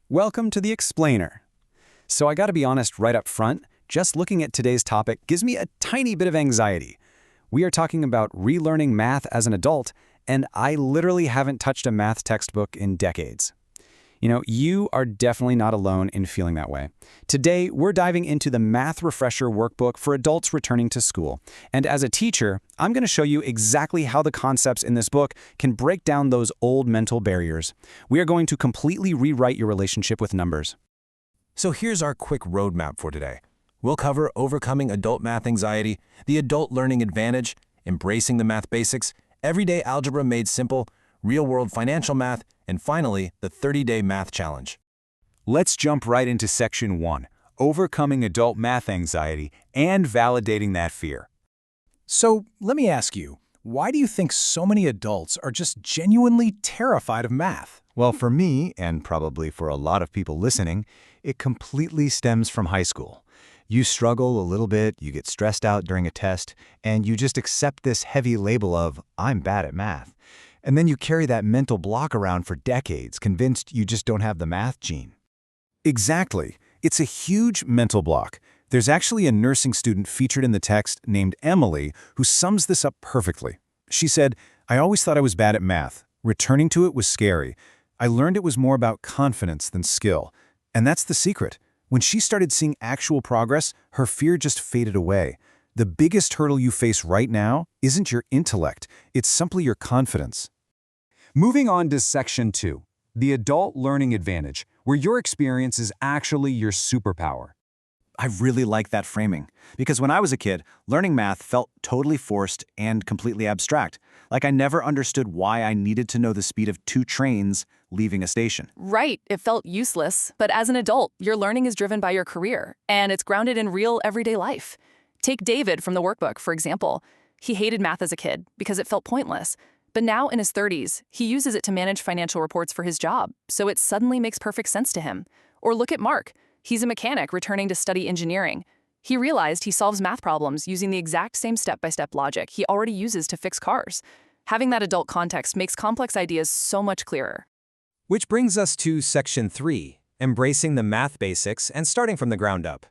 Welcome to the Explainer. So I gotta be honest right up front, just looking at today's topic gives me a tiny bit of anxiety. We are talking about relearning math as an adult, and I literally haven't touched a math textbook in decades. You are definitely not alone in feeling that way. Today, we're diving into the Math Refresher Workbook for adults returning to school. And as a teacher, I'm going to show you exactly how the concepts in this book can break down those old mental barriers. We are going to completely rewrite your relationship with numbers. So here's our quick roadmap for today. We'll cover overcoming adult math anxiety, the adult learning advantage, embracing the math basics, everyday algebra made simple, real-world financial math, and finally, the 30-day math challenge. Let's jump right into Section 1, Overcoming Adult Math Anxiety and Validating That Fear. So let me ask you, why do you think so many adults are just genuinely terrified of math? Well, for me, and probably for a lot of people listening, it completely stems from high school. You struggle a little bit, you get stressed out during a test, and you just accept this heavy label of, I'm bad at math. And then you carry that mental block around for decades, convinced you just don't have the math gene. Exactly. It's a huge mental block. There's actually a nursing student featured in the text named Emily who sums this up perfectly. She said, I always thought I was bad at math. Returning to it was scary. I learned it was more about confidence than skill. And that's the secret. When she started seeing actual progress, her fear just faded away. The biggest hurdle you face right now isn't your intellect, it's simply your confidence. Moving on to Section 2, the Adult Learning Advantage, where your experience is actually your superpower. I really like that framing, because when I was a kid, learning math felt totally forced and completely abstract. Like I never understood why I needed to know the speed of 2 trains leaving a station. Right, it felt useless, but as an adult, your learning is driven by your career, and it's grounded in real everyday life. Take David from the workbook, for example. He hated math as a kid because it felt pointless. But now in his 30s, he uses it to manage financial reports for his job, so it suddenly makes perfect sense to him. Or look at Mark. He's a mechanic returning to study engineering. He realized he solves math problems using the exact same step-by-step logic he already uses to fix cars. Having that adult context makes complex ideas so much clearer. Which brings us to Section 3, Embracing the Math Basics and Starting from the Ground Up.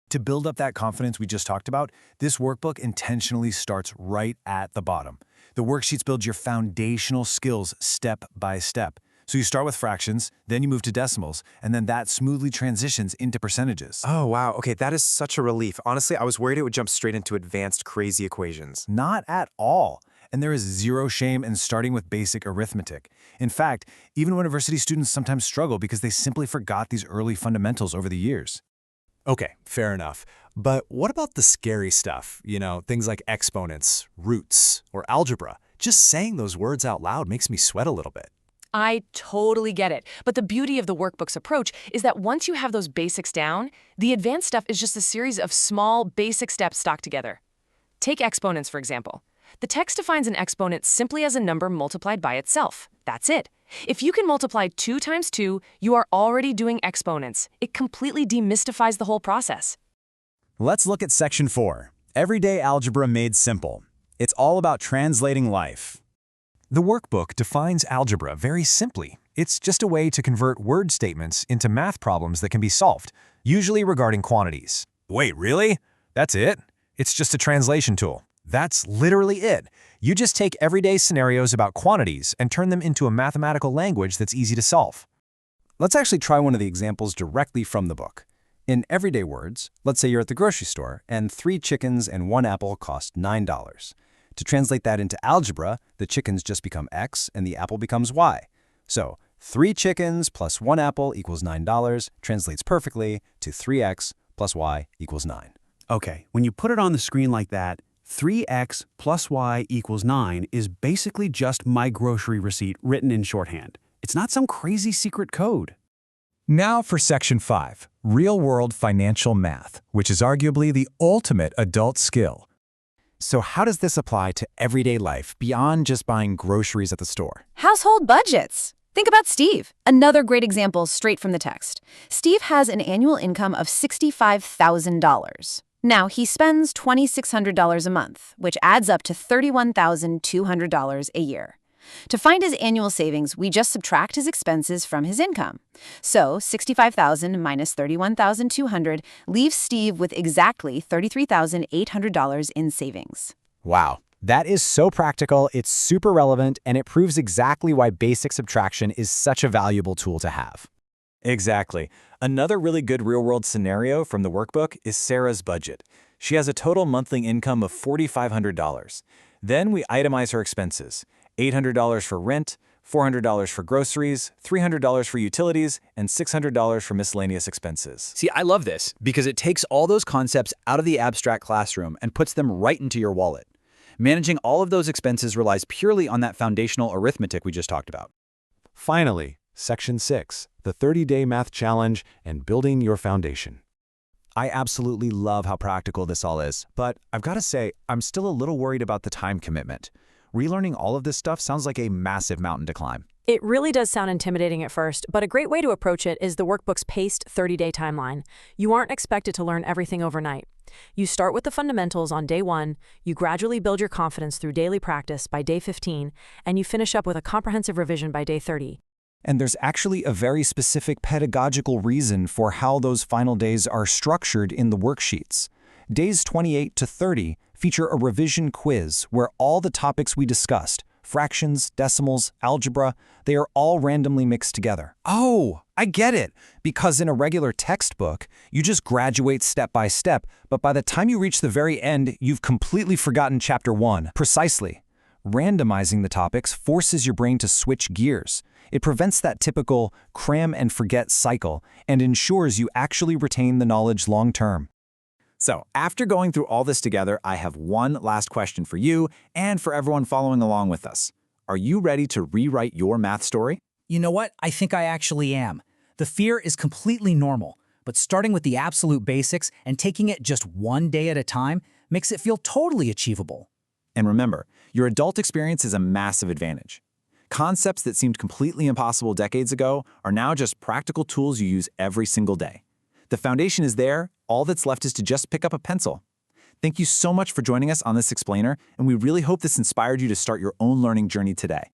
To build up that confidence we just talked about, this workbook intentionally starts right at the bottom. The worksheets build your foundational skills step by step. So you start with fractions, then you move to decimals, and then that smoothly transitions into percentages. Oh, wow. Okay, that is such a relief. Honestly, I was worried it would jump straight into advanced crazy equations. Not at all. And there is zero shame in starting with basic arithmetic. In fact, even university students sometimes struggle because they simply forgot these early fundamentals over the years. Okay, fair enough. But what about the scary stuff? Things like exponents, roots, or algebra. Just saying those words out loud makes me sweat a little bit. I totally get it. But the beauty of the workbook's approach is that once you have those basics down, the advanced stuff is just a series of small, basic steps stocked together. Take exponents, for example. The text defines an exponent simply as a number multiplied by itself. That's it. If you can multiply 2 times 2, you are already doing exponents. It completely demystifies the whole process. Let's look at Section 4, Everyday Algebra Made Simple. It's all about translating life. The workbook defines algebra very simply. It's just a way to convert word statements into math problems that can be solved, usually regarding quantities. Wait, really? That's it? It's just a translation tool. That's literally it. You just take everyday scenarios about quantities and turn them into a mathematical language that's easy to solve. Let's actually try one of the examples directly from the book. In everyday words, let's say you're at the grocery store and 3 chickens and 1 apple cost $9. To translate that into algebra, the chickens just become X and the apple becomes Y. So 3 chickens plus 1 apple equals $9 translates perfectly to 3x plus y equals 9. Okay, when you put it on the screen like that, 3x plus y equals 9 is basically just my grocery receipt written in shorthand. It's not some crazy secret code. Now for Section 5, Real-World Financial Math, which is arguably the ultimate adult skill. So how does this apply to everyday life beyond just buying groceries at the store? Household budgets. Think about Steve, another great example straight from the text. Steve has an annual income of $65,000. Now, he spends $2,600 a month, which adds up to $31,200 a year. To find his annual savings, we just subtract his expenses from his income. So $65,000 minus $31,200 leaves Steve with exactly $33,800 in savings. Wow. That is so practical, it's super relevant, and it proves exactly why basic subtraction is such a valuable tool to have. Exactly. Another really good real-world scenario from the workbook is Sarah's budget. She has a total monthly income of $4,500. Then we itemize her expenses: $800 for rent, $400 for groceries, $300 for utilities, and $600 for miscellaneous expenses. See, I love this because it takes all those concepts out of the abstract classroom and puts them right into your wallet. Managing all of those expenses relies purely on that foundational arithmetic we just talked about. Finally, Section 6, the 30-day math challenge and building your foundation. I absolutely love how practical this all is, but I've got to say, I'm still a little worried about the time commitment. Relearning all of this stuff sounds like a massive mountain to climb. It really does sound intimidating at first, but a great way to approach it is the workbook's paced 30-day timeline. You aren't expected to learn everything overnight. You start with the fundamentals on day 1, you gradually build your confidence through daily practice by day 15, and you finish up with a comprehensive revision by day 30. And there's actually a very specific pedagogical reason for how those final days are structured in the worksheets. Days 28 to 30 feature a revision quiz where all the topics we discussed, fractions, decimals, algebra, they are all randomly mixed together. Oh, I get it. Because in a regular textbook, you just graduate step by step, but by the time you reach the very end, you've completely forgotten Chapter 1. Precisely. Randomizing the topics forces your brain to switch gears. It prevents that typical cram and forget cycle and ensures you actually retain the knowledge long term. So, after going through all this together, I have one last question for you and for everyone following along with us. Are you ready to rewrite your math story? You know what? I think I actually am. The fear is completely normal, but starting with the absolute basics and taking it just one day at a time makes it feel totally achievable. And remember, your adult experience is a massive advantage. Concepts that seemed completely impossible decades ago are now just practical tools you use every single day. The foundation is there, all that's left is to just pick up a pencil. Thank you so much for joining us on this explainer, and we really hope this inspired you to start your own learning journey today.